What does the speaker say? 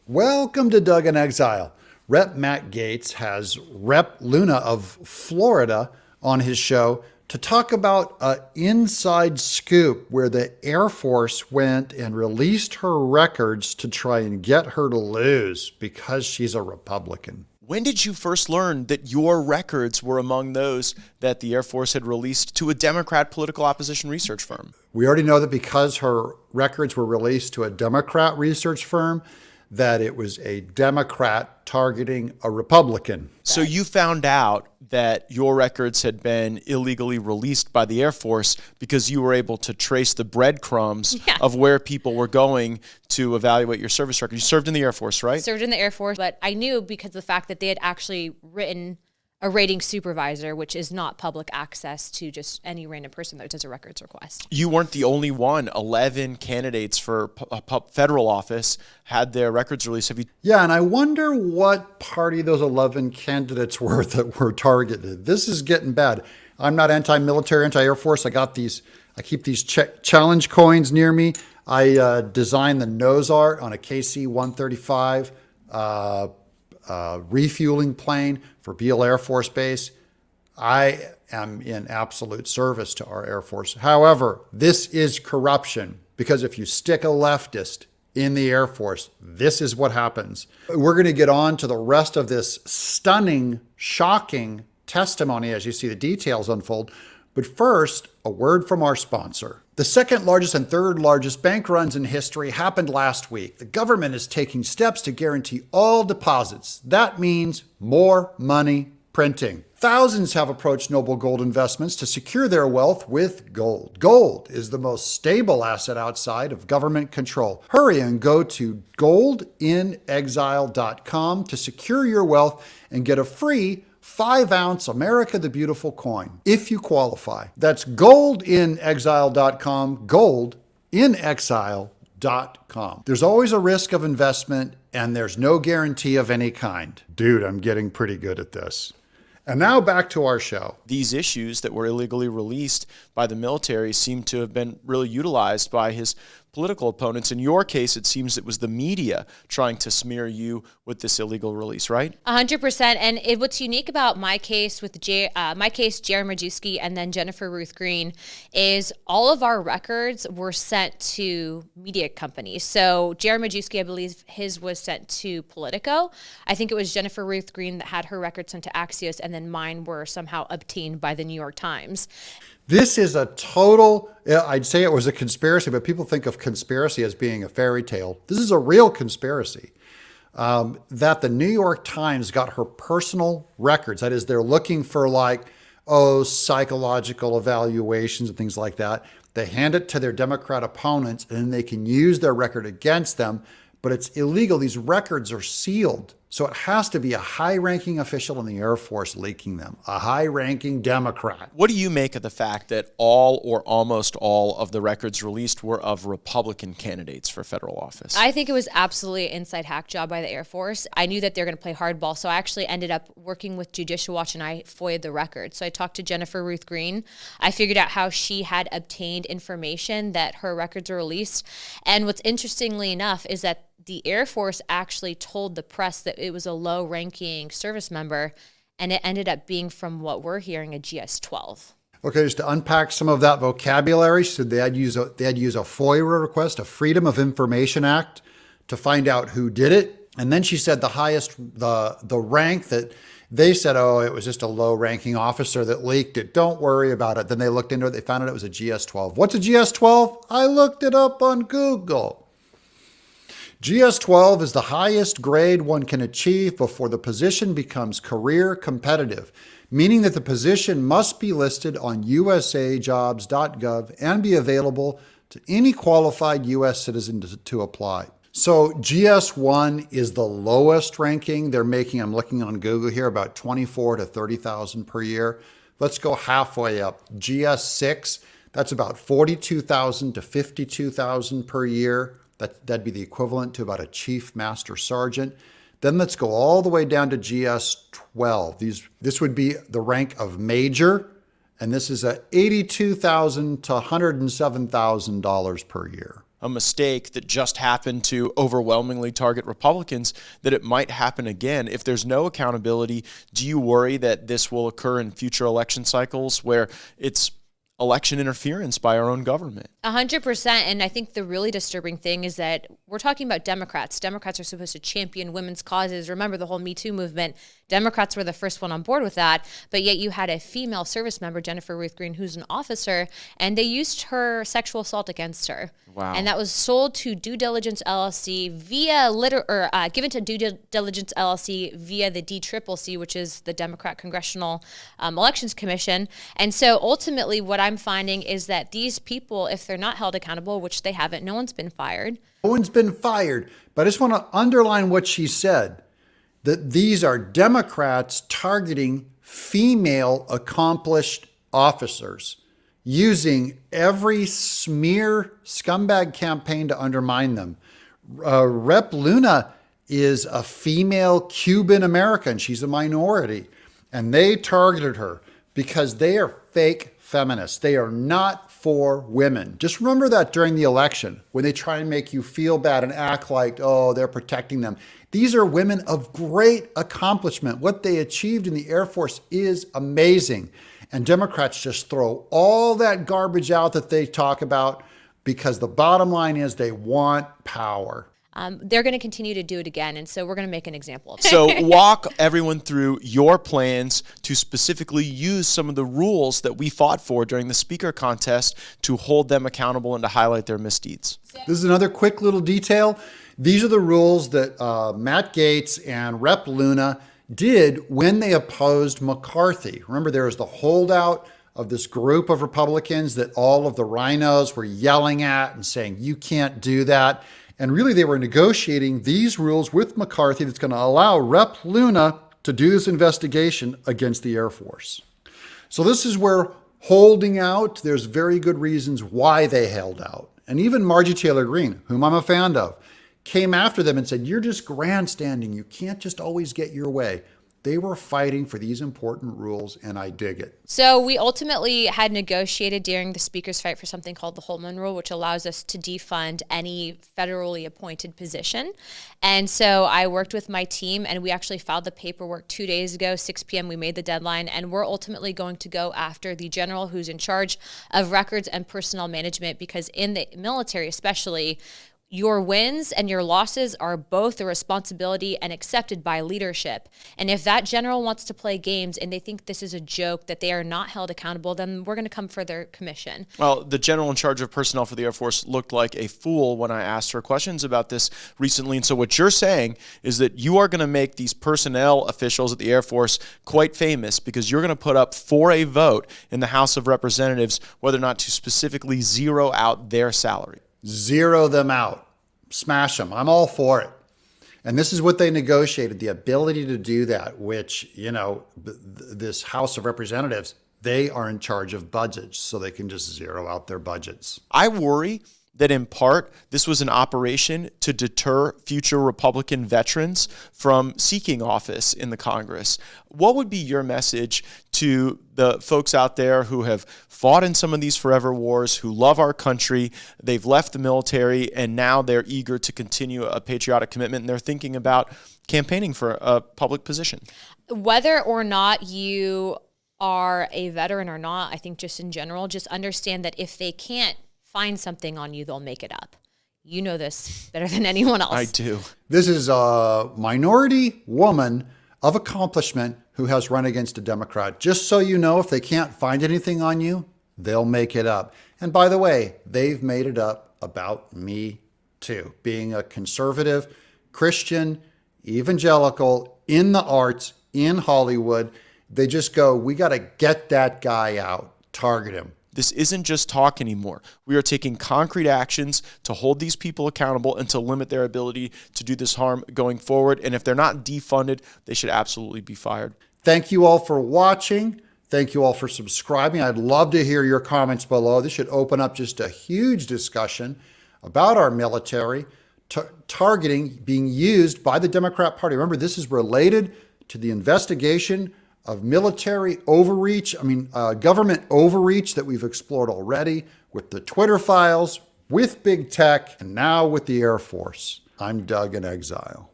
Welcome to Doug in Exile. Rep Matt Gaetz has Rep Luna of Florida on his show to talk about an inside scoop where the Air Force went and released her records to try and get her to lose because she's a Republican. When did you first learn that your records were among those that the Air Force had released to a Democrat political opposition research firm? We already know that because her records were released to a Democrat research firm, that it was a Democrat targeting a Republican. So you found out that your records had been illegally released by the Air Force because you were able to trace the breadcrumbs of where people were going to evaluate your service record. You served in the Air Force, right? Served in the Air Force, but I knew because of the fact that they had actually written a rating supervisor, which is not public access to just any random person that does a records request. You weren't the only one. 11 candidates for federal office had their records released. Have you? Yeah, and I wonder what party those 11 candidates were that were targeted. This is getting bad. I'm not anti-military, anti-Air Force. I keep these challenge coins near me. I designed the nose art on a KC-135 refueling plane for Beale Air Force Base. I am in absolute service to our Air Force. However, this is corruption because if you stick a leftist in the Air Force, this is what happens. We're going to get on to the rest of this stunning, shocking testimony as you see the details unfold. But first, a word from our sponsor. The second largest and third largest bank runs in history happened last week. The government is taking steps to guarantee all deposits. That means more money printing. Thousands have approached Noble Gold Investments to secure their wealth with gold. Gold is the most stable asset outside of government control. Hurry and go to goldinexile.com to secure your wealth and get a free 5-ounce America the Beautiful coin, if you qualify. That's goldinexile.com, goldinexile.com. There's always a risk of investment, and there's no guarantee of any kind. Dude, I'm getting pretty good at this. And now back to our show. These issues that were illegally released by the military seem to have been really utilized by his political opponents. In your case, it seems it was the media trying to smear you with this illegal release, right? 100%. And what's unique about my case with Jerry Majewski and then Jennifer Ruth Green is all of our records were sent to media companies. So Jerry Majewski, I believe his was sent to Politico. I think it was Jennifer Ruth Green that had her records sent to Axios, and then mine were somehow obtained by the New York Times. This is a total, I'd say it was a conspiracy, but people think of conspiracy as being a fairy tale. This is a real conspiracy that the New York Times got her personal records. That is, they're looking for psychological evaluations and things like that. They hand it to their Democrat opponents and then they can use their record against them, but it's illegal. These records are sealed. So it has to be a high-ranking official in the Air Force leaking them, a high-ranking Democrat. What do you make of the fact that all or almost all of the records released were of Republican candidates for federal office? I think it was absolutely an inside hack job by the Air Force. I knew that they're going to play hardball, so I actually ended up working with Judicial Watch, and I FOIA'd the records. So I talked to Jennifer Ruth Green. I figured out how she had obtained information that her records were released. And what's interestingly enough is that the Air Force actually told the press that it was a low-ranking service member, and it ended up being, from what we're hearing, a GS-12. Okay, just to unpack some of that vocabulary, so they had use a FOIA request, a Freedom of Information Act, to find out who did it. And then she said the rank that they said, oh, it was just a low-ranking officer that leaked it. Don't worry about it. Then they looked into it. They found out it was a GS-12. What's a GS-12? I looked it up on Google. GS-12 is the highest grade one can achieve before the position becomes career competitive, meaning that the position must be listed on usajobs.gov and be available to any qualified U.S. citizen to apply. So GS1 is the lowest ranking. They're making, I'm looking on Google here, about $24,000 to $30,000 per year. Let's go halfway up. GS6, that's about $42,000 to $52,000 per year. That'd be the equivalent to about a chief master sergeant. Then let's go all the way down to GS-12. This would be the rank of major, and this is at $82,000 to $107,000 per year. a mistake that just happened to overwhelmingly target Republicans, that it might happen again. If there's no accountability, do you worry that this will occur in future election cycles where it's election interference by our own government? 100%. And I think the really disturbing thing is that we're talking about Democrats. Democrats are supposed to champion women's causes. Remember the whole Me Too movement. Democrats were the first one on board with that. But yet you had a female service member, Jennifer Ruth Green, who's an officer, and they used her sexual assault against her. Wow. And that was sold to Due Diligence LLC given to Due Diligence LLC via the DCCC, which is the Democrat Congressional Elections Commission. And so ultimately what I'm finding is that these people, if they're not held accountable, which they haven't, no one's been fired. No one's been fired. But I just want to underline what she said, that these are Democrats targeting female accomplished officers, using every smear scumbag campaign to undermine them. Rep Luna is a female Cuban American. She's a minority. And they targeted her because they are fake feminists. They are not for women. Just remember that during the election, when they try and make you feel bad and act like, oh, they're protecting them. These are women of great accomplishment. What they achieved in the Air Force is amazing. And Democrats just throw all that garbage out that they talk about because the bottom line is they want power. They're going to continue to do it again. And so we're going to make an example of it. So walk everyone through your plans to specifically use some of the rules that we fought for during the speaker contest to hold them accountable and to highlight their misdeeds. This is another quick little detail. These are the rules that Matt Gaetz and Rep Luna did when they opposed McCarthy. Remember, there was the holdout of this group of Republicans that all of the rhinos were yelling at and saying, you can't do that. And really, they were negotiating these rules with McCarthy that's going to allow Rep Luna to do this investigation against the Air Force. So this is where holding out, there's very good reasons why they held out. And even Marjorie Taylor Greene, whom I'm a fan of, came after them and said, you're just grandstanding. You can't just always get your way. They were fighting for these important rules, and I dig it. So we ultimately had negotiated during the speaker's fight for something called the Holman Rule, which allows us to defund any federally appointed position. And so I worked with my team, and we actually filed the paperwork 2 days ago, 6 p.m. We made the deadline, and we're ultimately going to go after the general who's in charge of records and personnel management, because in the military especially, your wins and your losses are both a responsibility and accepted by leadership. And if that general wants to play games and they think this is a joke, that they are not held accountable, then we're going to come for their commission. Well, the general in charge of personnel for the Air Force looked like a fool when I asked her questions about this recently. And so what you're saying is that you are going to make these personnel officials at the Air Force quite famous, because you're going to put up for a vote in the House of Representatives whether or not to specifically zero out their salary. Zero them out. Smash them. I'm all for it. And this is what they negotiated, the ability to do that, which, you know, this House of Representatives, they are in charge of budgets, so they can just zero out their budgets. I worry that in part this was an operation to deter future Republican veterans from seeking office in the Congress. What would be your message to the folks out there who have fought in some of these forever wars, who love our country, they've left the military, and now they're eager to continue a patriotic commitment, and they're thinking about campaigning for a public position? Whether or not you are a veteran or not, I think just in general, just understand that if they can't find something on you, they'll make it up. You know this better than anyone else. I do. This is a minority woman of accomplishment who has run against a Democrat. Just so you know, if they can't find anything on you, they'll make it up. And by the way, they've made it up about me too. Being a conservative, Christian, evangelical, in the arts, in Hollywood, they just go, we got to get that guy out, target him. This isn't just talk anymore. We are taking concrete actions to hold these people accountable and to limit their ability to do this harm going forward. And if they're not defunded, they should absolutely be fired. Thank you all for watching. Thank you all for subscribing. I'd love to hear your comments below. This should open up just a huge discussion about our military targeting being used by the Democrat Party. Remember, this is related to the investigation of military overreach, government overreach that we've explored already with the Twitter files, with big tech and now with the Air Force. I'm Doug in Exile.